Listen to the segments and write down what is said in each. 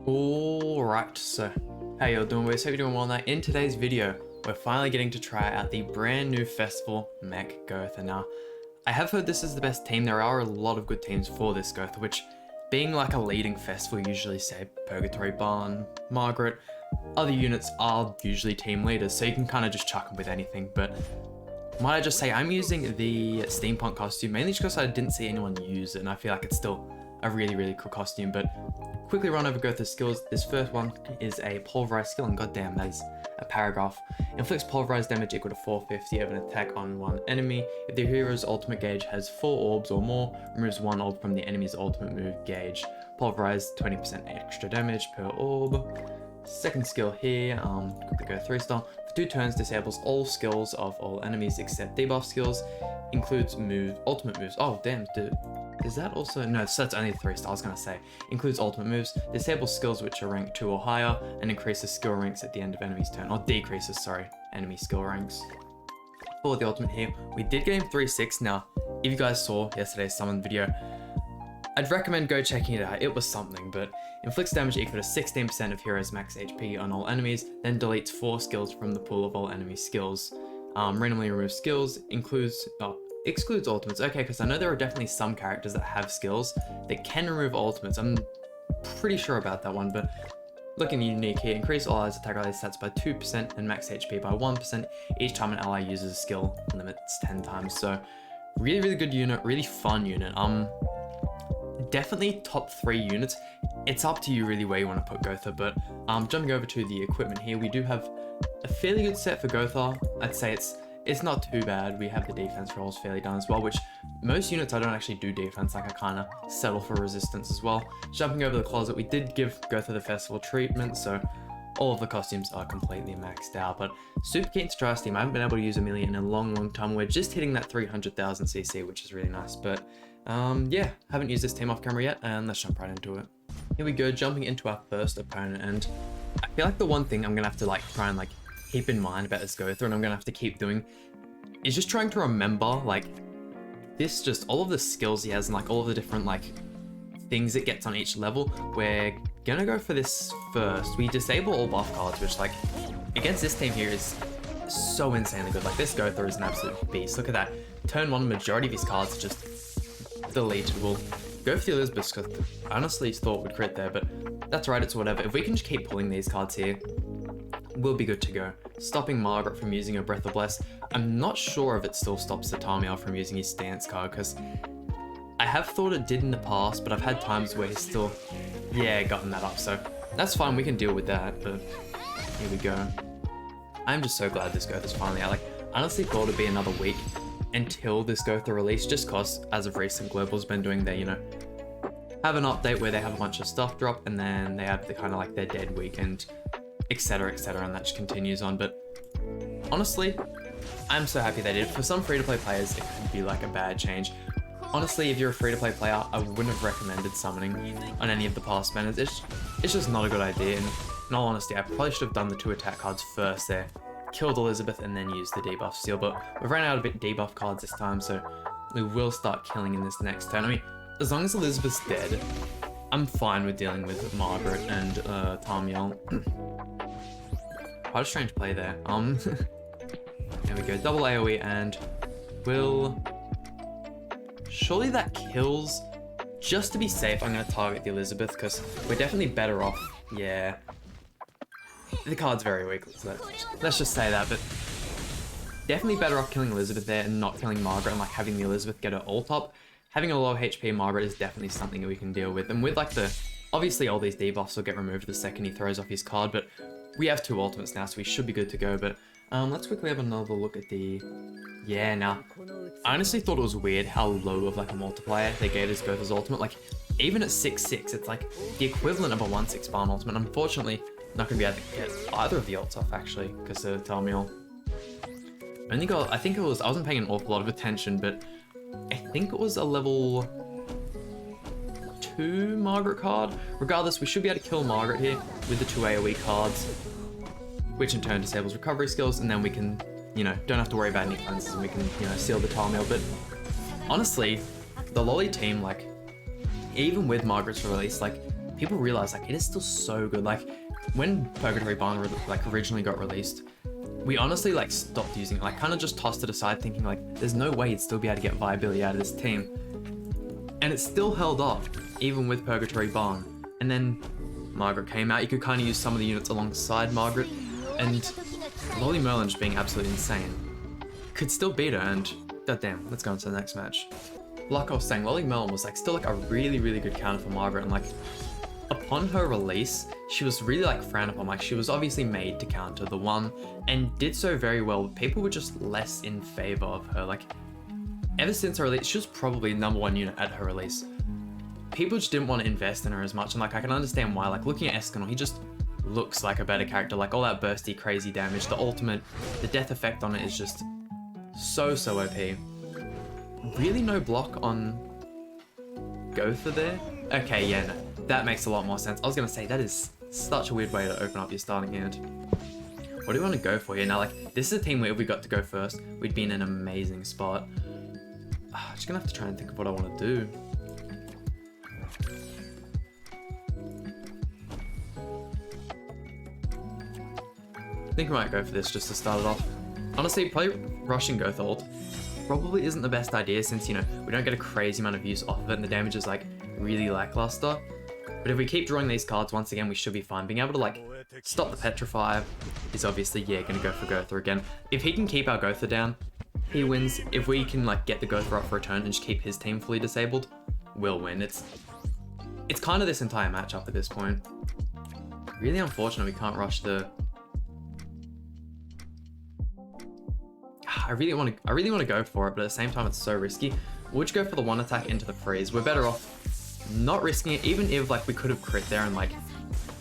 Alright, so how y'all doing? We hope you're doing well now. In today's video, we're finally getting to try out the brand new festival mech GOWTHER. Now, I have heard this is the best team. There are a lot of good teams for this GOWTHER, which being like a leading festival, usually say Purgatory Barn, Margaret, other units are usually team leaders, so you can kind of just chuck them with anything. But might I just say, I'm using the steampunk costume mainly just because I didn't see anyone use it, and I feel like it's still a really cool costume. But quickly run over GOWTHER's skills. This first one is a pulverized skill, and goddamn, that is a paragraph. Inflicts pulverized damage equal to 450 of an attack on one enemy. If the hero's ultimate gauge has 4 orbs or more, removes 1 orb from the enemy's ultimate move gauge. Pulverized, 20% extra damage per orb. Second skill here, quickly go 3-star. For 2 turns, disables all skills of all enemies except debuff skills. Includes ultimate moves. Oh damn, is that also? No, so that's only 3-star, I was gonna say. Includes ultimate moves, disables skills which are ranked 2 or higher, and increases skill ranks at the end of enemy's turn. Or decreases, sorry, enemy skill ranks. For the ultimate here, we did get him 3-6. Now, if you guys saw yesterday's summon video, I'd recommend go checking it out. It was something, but inflicts damage equal to 16% of hero's max HP on all enemies, then deletes 4 skills from the pool of all enemy skills. Randomly removes skills, excludes ultimates. Okay, because I know there are definitely some characters that have skills that can remove ultimates. I'm pretty sure about that one, but looking unique here. Increase all allies' attack related stats by 2% and max HP by 1% each time an ally uses a skill. Limits 10 times. So really good unit, really fun unit. Definitely top 3 units. It's up to you really where you want to put GOWTHER, but jumping over to the equipment here, we do have a fairly good set for GOWTHER. I'd say it's not too bad. We have the defense rolls fairly done as well, which most units I don't actually do defense, like I kind of settle for resistance as well. Jumping over the closet, we did give GOWTHER the festival treatment, so all of the costumes are completely maxed out, but super keen to try this team. I haven't been able to use Amelia in a long time. We're just hitting that 300,000 CC, which is really nice, but yeah, haven't used this team off camera yet, and let's jump right into it. Here we go, jumping into our first opponent, and I feel like the one thing I'm gonna have to try and keep in mind about this GOWTHER, and I'm gonna have to keep doing, is just trying to remember this, just all of the skills he has and all of the different things it gets on each level. We're gonna go for this first. We disable all buff cards, which against this team here is so insanely good. This GOWTHER is an absolute beast. Look at that. Turn 1, majority of his cards are just deleted. We'll go for the Elizabeth because I honestly thought we'd crit there, but that's right, it's whatever. If we can just keep pulling these cards here, we'll be good to go. Stopping Margaret from using her Breath of Bless. I'm not sure if it still stops the Tamiel from using his stance card, because I have thought it did in the past, but I've had times where he's still, gotten that up, so that's fine, we can deal with that, but here we go. I'm just so glad this GOWTHER's finally out. I honestly thought it'd be another week until this GOWTHER release, just cause as of recent, Global's been doing their, have an update where they have a bunch of stuff drop, and then they have the kind of their dead weekend, etc, and that just continues on. But honestly, I'm so happy they did. For some free-to-play players, it could be a bad change. Honestly, if you're a free-to-play player, I wouldn't have recommended summoning on any of the past banners. It's just not a good idea, and in all honesty, I probably should have done the 2 attack cards first there, killed Elizabeth, and then used the debuff seal, but we've ran out of debuff cards this time, so we will start killing in this next turn. I mean, as long as Elizabeth's dead, I'm fine with dealing with Margaret and Tamiel. Quite a strange play there. There we go, double AoE, and surely that kills. Just to be safe, I'm going to target the Elizabeth, because we're definitely better off. Yeah. The card's very weak, so let's just say that, but definitely better off killing Elizabeth there and not killing Margaret and having the Elizabeth get her ult up. Having a low HP Margaret is definitely something that we can deal with, and with obviously all these debuffs will get removed the second he throws off his card, but we have 2 ultimates now, so we should be good to go. But let's quickly have another look at the... Yeah, now, I honestly thought it was weird how low of a multiplier they gave us GOWTHER's ultimate. Even at 6-6, it's the equivalent of a 1-6 barn ultimate. Unfortunately, not going to be able to get either of the ults off, actually, because of Tamiel. I think I wasn't paying an awful lot of attention, but I think it was a level 2 Margaret card. Regardless, we should be able to kill Margaret here with the 2 AoE cards, which in turn disables recovery skills, and then we can, don't have to worry about any cleanses, and we can, seal the Tamiel. But honestly, the Lolly team, even with Margaret's release, people realize like it is still so good. Like when Purgatory Barn like originally got released, we honestly like stopped using it, like kind of just tossed it aside thinking like there's no way you'd still be able to get viability out of this team. And it still held up even with Purgatory Barn. And then Margaret came out, you could kind of use some of the units alongside Margaret, and Lolly Merlin just being absolutely insane could still beat her. And goddamn, let's go into the next match. Like I was saying, Lolly Merlin was like still like a really good counter for Margaret, and like upon her release, she was really like frowned upon. Like she was obviously made to counter the one and did so very well. People were just less in favor of her. Like ever since her release, she was probably #1 unit at her release. People just didn't want to invest in her as much, and like I can understand why. Like looking at Escanor, he just looks like a better character. Like all that bursty crazy damage, the ultimate, the death effect on it is just so OP. Really no block on GOWTHER there? Okay, yeah, no, that makes a lot more sense. I was gonna say, that is such a weird way to open up your starting hand. What do we want to go for here? Now, like, this is a team where if we got to go first, we'd be in an amazing spot. Just gonna have to try and think of what I want to do. I think I might go for this just to start it off. Honestly, probably rushing GOWTHER ult probably isn't the best idea, since, you know, we don't get a crazy amount of use off of it and the damage is like really lackluster. But if we keep drawing these cards once again, we should be fine. Being able to like stop the Petrify is obviously, yeah, gonna go for GOWTHER again. If he can keep our GOWTHER down, he wins. If we can like get the GOWTHER up for a turn and just keep his team fully disabled, we'll win. It's kind of this entire matchup at this point. Really unfortunate we can't rush the... I really want to go for it, but at the same time it's so risky. We'll just go for the one attack into the freeze. We're better off not risking it, even if like we could have crit there, and like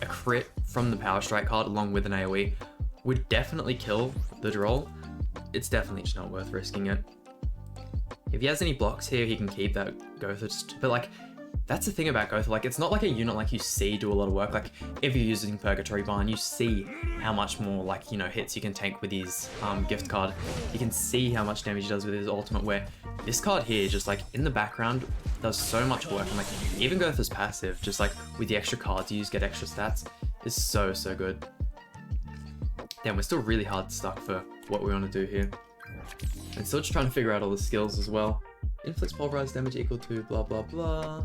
a crit from the power strike card along with an AoE would definitely kill the Droll. It's definitely just not worth risking it. If he has any blocks here, he can keep that GOWTHER, but like that's the thing about GOWTHER, like it's not like a unit like you see do a lot of work. Like if you're using Purgatory Barn, you see how much more like, you know, hits you can tank with his gift card. You can see how much damage he does with his ultimate, where this card here just like in the background does so much work. And like even GOWTHER's passive, just like with the extra cards you use, get extra stats, is so good. Damn, we're still really hard stuck for what we want to do here. And still just trying to figure out all the skills as well. Inflicts pulverized damage equal to blah blah blah.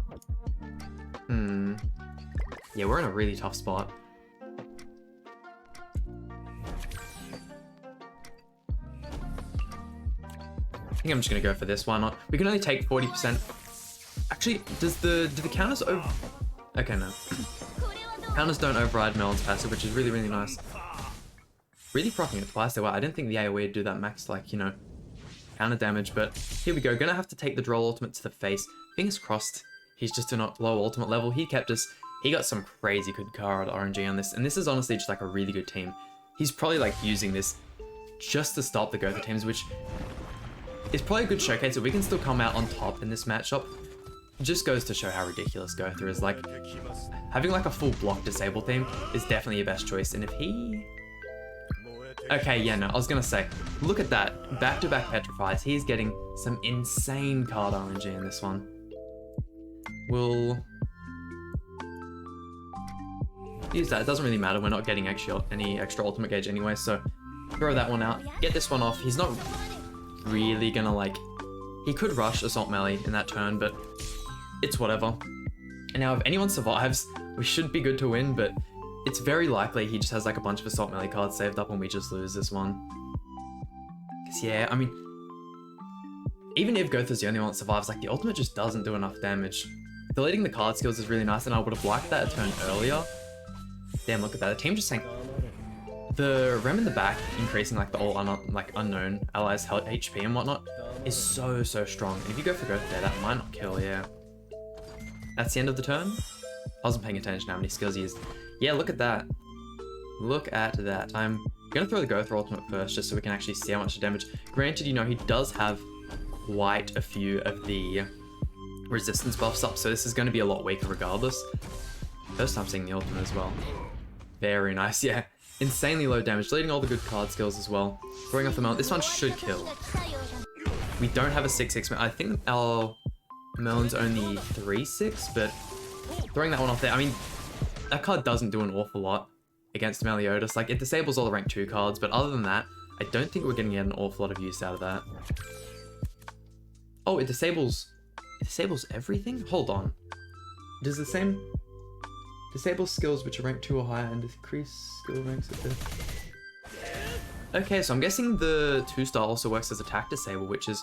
Yeah, we're in a really tough spot. I think I'm just gonna go for this. Why not? We can only take 40%. Actually, do the counters over? Okay, no. Counters don't override Melon's passive, which is really nice. Really proccing it twice there. Wow, I didn't think the AoE would do that max, like, you know, counter damage, but here we go. Gonna have to take the Droll ultimate to the face. Fingers crossed he's just in a low ultimate level. He kept us. He got some crazy good card RNG on this, and this is honestly just like a really good team. He's probably like using this just to stop the GOWTHER teams, which is probably a good showcase that we can still come out on top in this matchup. It just goes to show how ridiculous GOWTHER is. Like, having like a full block disable team is definitely your best choice, and if he... Okay, yeah, no, I was gonna say, look at that. Back-to-back Petrifies. He's getting some insane card RNG in this one. We'll use that. It doesn't really matter. We're not getting any extra ultimate gauge anyway, so throw that one out. Get this one off. He's not really gonna like... He could rush Assault Melee in that turn, but it's whatever. And now if anyone survives, we should be good to win, but it's very likely he just has like a bunch of Assault Melee cards saved up and we just lose this one. Because yeah, I mean, even if GOWTHER's the only one that survives, like the ultimate just doesn't do enough damage. Deleting the card skills is really nice, and I would have liked that a turn earlier. Damn, look at that. The team just saying the Rem in the back increasing like the all unknown allies' HP and whatnot is so strong. And if you go for GOWTHER there, that might not kill, yeah. That's the end of the turn? I wasn't paying attention to how many skills he used. Yeah, look at that. Look at that. I'm gonna throw the GOWTHER ultimate first just so we can actually see how much damage. Granted, you know, he does have quite a few of the resistance buffs up, so this is going to be a lot weaker regardless. First time seeing the ultimate as well. Very nice, yeah. Insanely low damage, deleting all the good card skills as well. Throwing off the Melon. This one should kill. We don't have a 6/6. I think our Melon's only 3/6, but throwing that one off there, I mean, that card doesn't do an awful lot against Meliodas. Like, it disables all the rank 2 cards, but other than that, I don't think we're going to get an awful lot of use out of that. Oh, it disables everything? Hold on. Does the same... Disable skills which are ranked 2 or higher and decrease skill ranks at the... Okay, so I'm guessing the 2-star also works as attack disable, which is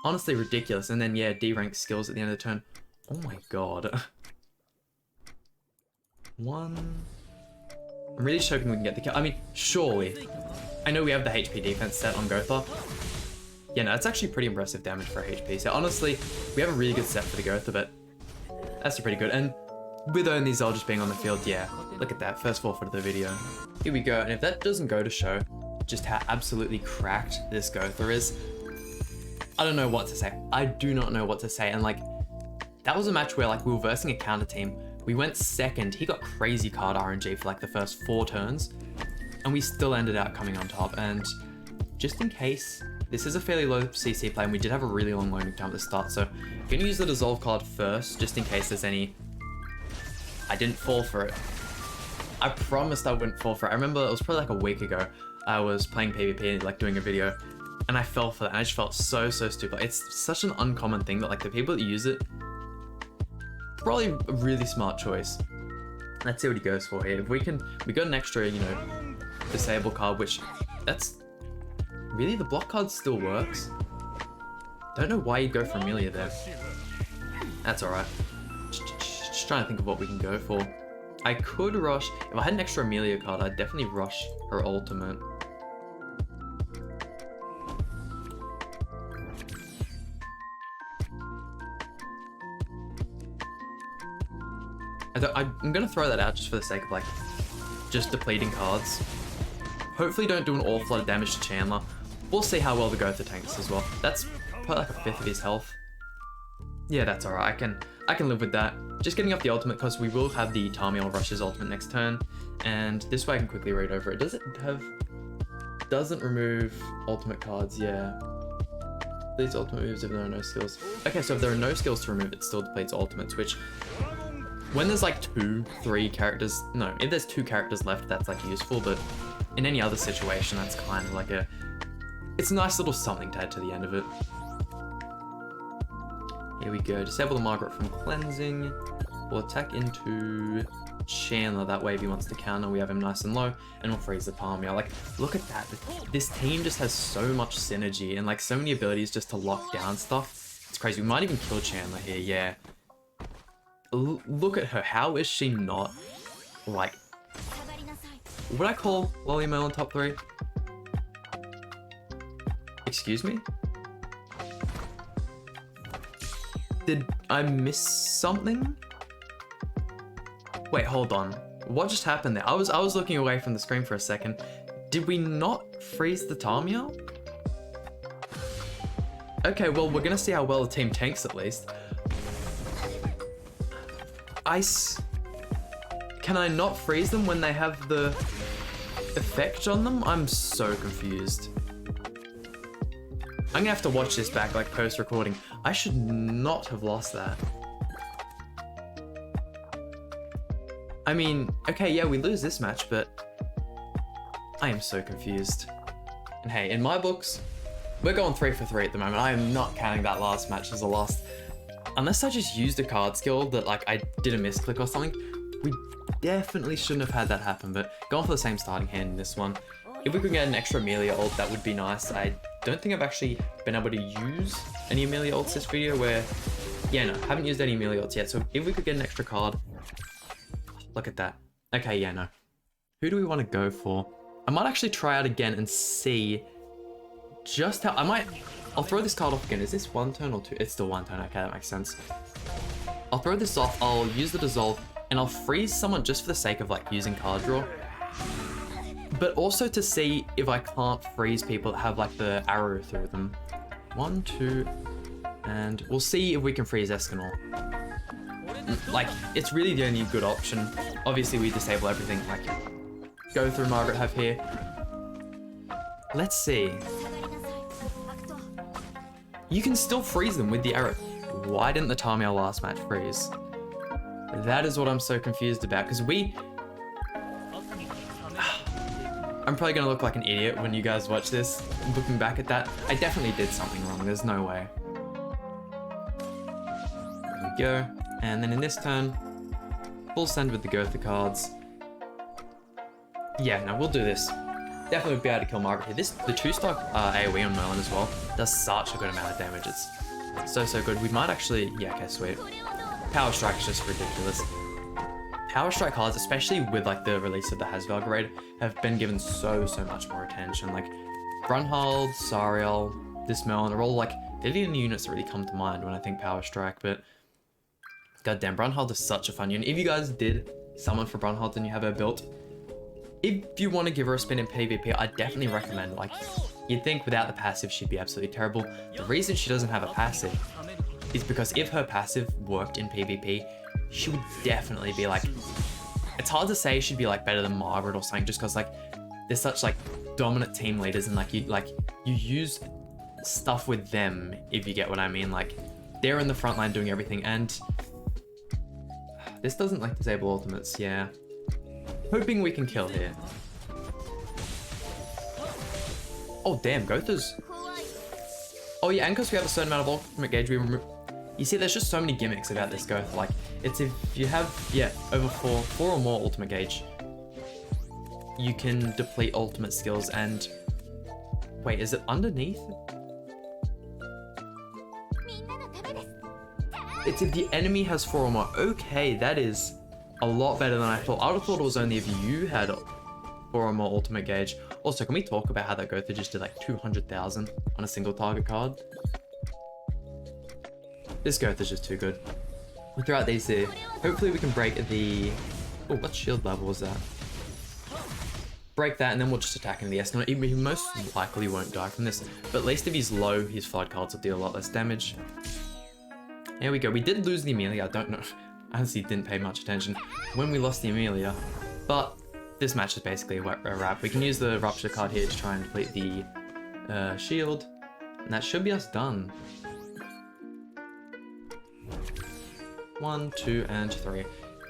honestly ridiculous. And then, yeah, D-rank skills at the end of the turn. Oh my god. I'm really just hoping we can get the kill. I mean, surely. I know we have the HP defense set on GOWTHER. Yeah, no, that's actually pretty impressive damage for a HP set. Honestly, we have a really good set for the GOWTHER, but that's pretty good. And with only Zol just being on the field, yeah, look at that, first forfeit of the video. Here we go, and if that doesn't go to show just how absolutely cracked this GOWTHER is, I don't know what to say. I do not know what to say, and like, that was a match where like we were versing a counter team. We went second, he got crazy card RNG for like the first 4 turns, and we still ended up coming on top. And just in case, this is a fairly low CC play, and we did have a really long loading time at the start, so I'm gonna use the Dissolve card first, just in case there's any... I didn't fall for it. I promised I wouldn't fall for it. I remember it was probably like a week ago, I was playing PvP, like doing a video, and I fell for that, and I just felt so stupid. It's such an uncommon thing that like the people that use it, probably a really smart choice. Let's see what he goes for here. If we got an extra, you know, disable card, which that's really, the block card still works. Don't know why you'd go for Amelia there. That's alright. Just trying to think of what we can go for. I could rush, if I had an extra Amelia card, I'd definitely rush her ultimate. I'm gonna throw that out just for the sake of like, just depleting cards. Hopefully don't do an awful lot of damage to Chandler. We'll see how well the GOWTHER tanks as well. That's probably like a 5th of his health. Yeah, that's alright. I can live with that. Just getting up the ultimate because we will have the Tarmiel rush his ultimate next turn. And this way I can quickly read over it. Does it have... Doesn't remove ultimate cards, yeah. These ultimate moves if there are no skills. Okay, so if there are no skills to remove, it still depletes ultimates, which... When there's like 2, 3 characters... No, if there's 2 characters left, that's like useful, but... In any other situation, that's kind of like a... It's a nice little something to add to the end of it. Here we go. Disable the Margaret from cleansing. We'll attack into Chandler. That way if he wants to counter, we have him nice and low. And we'll freeze the Palmia. Like, look at that. This team just has so much synergy and like so many abilities just to lock down stuff. It's crazy. We might even kill Chandler here, yeah. Look at her. How is she not, like... Would I call Lolly Merlin top 3? Excuse me? Did I miss something? Wait, hold on. What just happened there? I was looking away from the screen for a second. Did we not freeze the Tarmiel? Okay, well, we're gonna see how well the team tanks at least. Can I not freeze them when they have the effect on them? I'm so confused. I'm gonna have to watch this back, like post-recording. I should not have lost that. I mean, okay, yeah, we lose this match, but I am so confused. And hey, in my books, we're going 3 for 3 at the moment. I am not counting that last match as a loss. Unless I just used a card skill that like I did a misclick or something, we definitely shouldn't have had that happen, but going for the same starting hand in this one. If we could get an extra Amelia ult, that would be nice. I don't think I've actually been able to use any Amelia ults this video where... Yeah, no, haven't used any Amelia ults yet, so if we could get an extra card... Look at that. Okay, yeah, no. Who do we want to go for? I might actually try out again and see just how... I'll throw this card off again. Is this 1 turn or 2? It's still 1 turn. Okay, that makes sense. I'll throw this off. I'll use the Dissolve, and I'll freeze someone just for the sake of like using card draw. But also to see if I can't freeze people that have like the arrow through them. 1, 2, and we'll see if we can freeze Escanor. Like, it's really the only good option. Obviously, we disable everything like GOWTHER and Margaret have here. Let's see. You can still freeze them with the arrow. Why didn't the Tarmiel last match freeze? That is what I'm so confused about, because I'm probably gonna look like an idiot when you guys watch this, looking back at that. I definitely did something wrong, there's no way. There we go. And then in this turn, full send with the GOWTHER cards. Yeah, no, we'll do this. Definitely be able to kill Margaret here. The 2-stock AoE on Merlin as well does such a good amount of damage. It's so good. We might actually, yeah, okay, sweet. Power Strike is just ridiculous. Power Strike cards, especially with like the release of the Hasval grade, have been given so much more attention. Like Brunhilde, Sariel, this Merlin are all like, they're the only units that really come to mind when I think Power Strike, but goddamn, Brunhilde is such a fun unit. If you guys did summon for Brunhilde and you have her built, if you want to give her a spin in PvP, I definitely recommend, like, you'd think without the passive she'd be absolutely terrible. The reason she doesn't have a passive is because if her passive worked in PvP, she would definitely be like, it's hard to say she'd be like better than Margaret or something, just because like they're such like dominant team leaders, and like you use stuff with them, if you get what I mean. Like they're in the front line doing everything, and this doesn't like disable ultimates. Yeah, hoping we can kill here. Oh damn, GOWTHER's. Oh yeah, and because we have a certain amount of ultimate gauge, you see, there's just so many gimmicks about this GOWTHER. Like, it's if you have, yeah, over four or more ultimate gauge, you can deplete ultimate skills. And wait, is it underneath? It's if the enemy has 4 or more. Okay, that is a lot better than I thought. I would have thought it was only if you had 4 or more ultimate gauge. Also, can we talk about how that GOWTHER just did like 200,000 on a single target card? This GOWTHER's just too good. We'll throw out these here. Hopefully we can break the... Oh, what shield level was that? Break that, and then we'll just attack into the Escanor. He most likely won't die from this, but at least if he's low, his flood cards will deal a lot less damage. There we go. We did lose the Amelia. I don't know. I honestly didn't pay much attention when we lost the Amelia, but this match is basically a wrap. We can use the Rupture card here to try and deplete the shield, and that should be us done. 1, 2, and 3.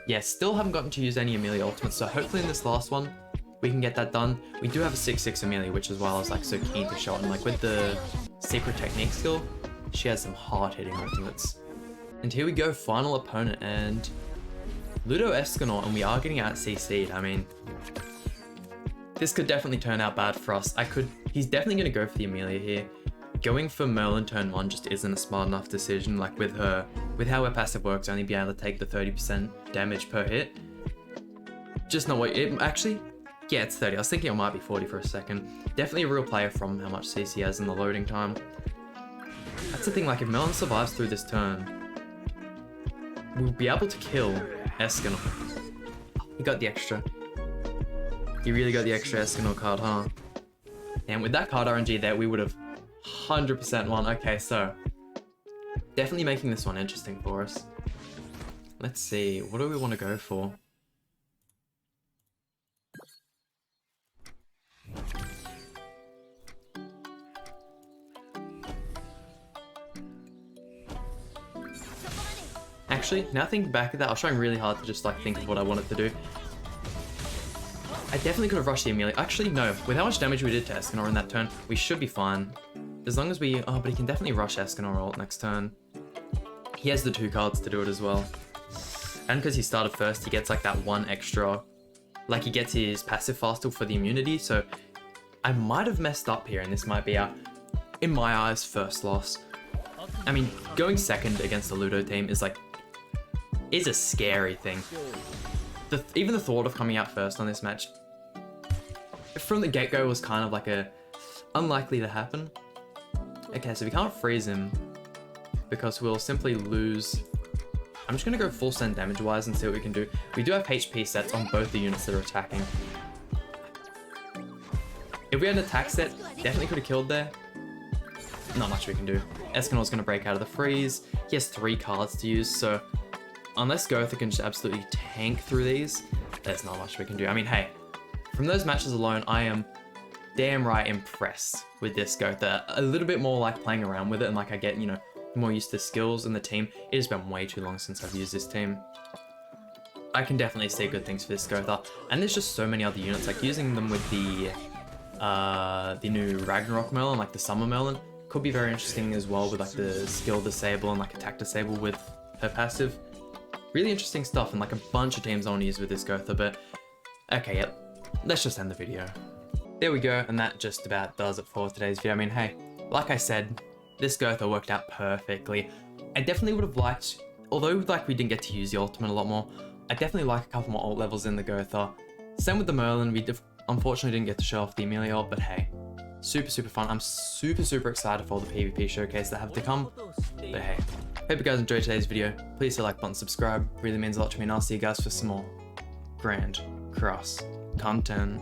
Yeah, still haven't gotten to use any Amelia ultimates, so hopefully in this last one, we can get that done. We do have a 6/6 Amelia, which is why I was like so keen to show it. And like with the Secret Technique skill, she has some hard-hitting ultimates. And here we go, final opponent, and Ludo Escanor, and we are getting out CC'd. I mean, this could definitely turn out bad for us. He's definitely going to go for the Amelia here. Going for Merlin turn 1 just isn't a smart enough decision. Like with how her passive works, only be able to take the 30% damage per hit. Just not what it actually. Yeah, it's 30. I was thinking it might be 40 for a second. Definitely a real player from how much CC has in the loading time. That's the thing. Like if Merlin survives through this turn, we'll be able to kill Escanor. He got the extra. He really got the extra Escanor card, huh? And with that card RNG there, we would have 100% won. Okay, so definitely making this one interesting for us. Let's see, what do we want to go for? Actually, now thinking back at that, I was trying really hard to just like think of what I wanted to do. I definitely could have rushed the Amelia. Actually, no. With how much damage we did to Escanor in that turn, we should be fine. As long as we... Oh, but he can definitely rush Escanor ult next turn. He has the 2 cards to do it as well. And because he started first, he gets like that 1 extra... Like he gets his passive faster for the immunity, so... I might have messed up here, and this might be our, in my eyes, first loss. I mean, going second against the Ludo team is like... is a scary thing. Even the thought of coming out first on this match... from the get-go was kind of like unlikely to happen. Okay, so we can't freeze him because we'll simply lose. I'm just gonna go full send damage wise and see what we can do. We do have HP sets on both the units that are attacking. If we had an attack set, definitely could have killed there. Not much we can do. Escanor's gonna break out of the freeze. He has 3 cards to use, so unless GOWTHER can just absolutely tank through these, there's not much we can do. I mean, hey, from those matches alone, I am damn right impressed with this GOWTHER. A little bit more like playing around with it, and like I get, you know, more used to skills in the team. It has been way too long since I've used this team. I can definitely say good things for this GOWTHER. And there's just so many other units, like using them with the new Ragnarok Merlin, like the Summer Merlin, could be very interesting as well with like the skill disable and like attack disable with her passive. Really interesting stuff, and like a bunch of teams I want to use with this GOWTHER, but okay, yep, let's just end the video. There we go, and that just about does it for today's video. I mean, hey, like I said, this GOWTHER worked out perfectly. I definitely would have liked, although like we didn't get to use the ultimate a lot more, I definitely like a couple more ult levels in the GOWTHER. Same with the Merlin, we unfortunately didn't get to show off the Amelia ult, but hey, super fun. I'm super excited for all the PvP showcase that have to come, but hey, hope you guys enjoyed today's video. Please hit the like button, subscribe, really means a lot to me, and I'll see you guys for some more Grand Cross content.